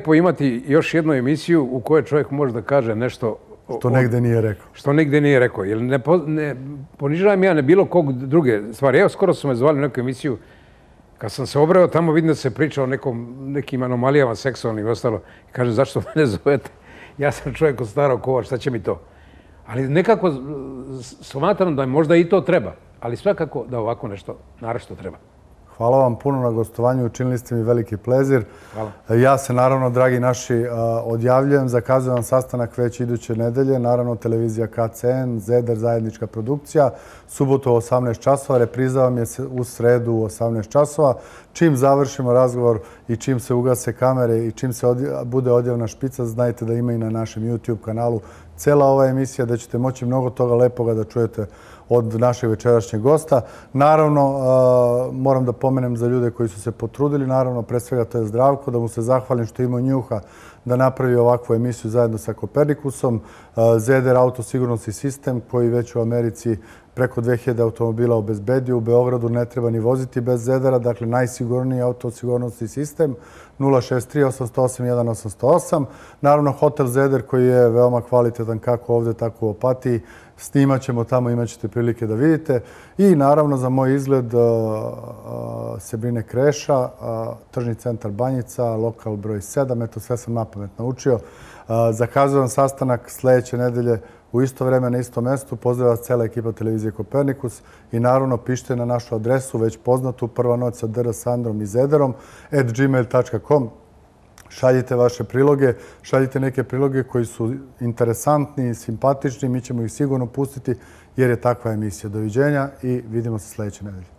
Lepo imati još jednu emisiju u kojoj čovjek može da kaže nešto što negde nije rekao. Što negde nije rekao. Jer ne ponižavam ja ne bilo kog druge stvari. Evo, skoro su me zvali u neku emisiju. Kad sam se obrao, tamo vidim da se priča o nekim anomalijama seksualnim i ostalo. I kažem, zašto mene zovete? Ja sam čovjek od starog kova, šta će mi to? Ali nekako smatram da možda i to treba. Ali svakako da ovako nešto naravno treba. Hvala vam puno na gostovanju, učinili ste mi veliki plezir. Hvala. Ja se naravno, dragi naši, odjavljujem. Zakazujem vam sastanak već iduće nedelje. Naravno, televizija KCN, Zeder, zajednička produkcija. Subotu u 18 časova, repriza vam je u sredu u 18 časova. Čim završimo razgovor i čim se ugase kamere i čim se bude odjavna špica, znajte da ima i na našem YouTube kanalu cela ova emisija, da ćete moći mnogo toga lepoga da čujete od našeg večerašnjeg gosta. Naravno, moram da pomenem za ljude koji su se potrudili, naravno, pre svega to je Zdravko, da mu se zahvalim što ima njuha da napravi ovakvu emisiju zajedno sa Kopernikusom. Zeder autosigurnosni sistem koji već u Americi preko 2000 automobila obezbedio. U Beogradu ne treba ni voziti bez Zedera, dakle najsigurniji autosigurnosni sistem 063 808 1808. Naravno, hotel Zeder koji je veoma kvalitetan kako ovde, tako u Opatiji. Snimat ćemo tamo, imat ćete prilike da vidite. I naravno za moj izgled se brine Kreša, tržni centar Banjica, lokal broj 7. Eto, sve sam napamet naučio. Zakazujem sastanak sledeće nedelje u isto vreme na istom mestu. Pozdrav vas cela ekipa televizije Kopernikus i naravno pišite na našu adresu već poznatu prva noć sa dr. Sandrom i Zederom @gmail.com. Šaljite vaše priloge, šaljite neke priloge koji su interesantni i simpatični. Mi ćemo ih sigurno pustiti jer je takva emisija. Doviđenja i vidimo se sledeće nedelje.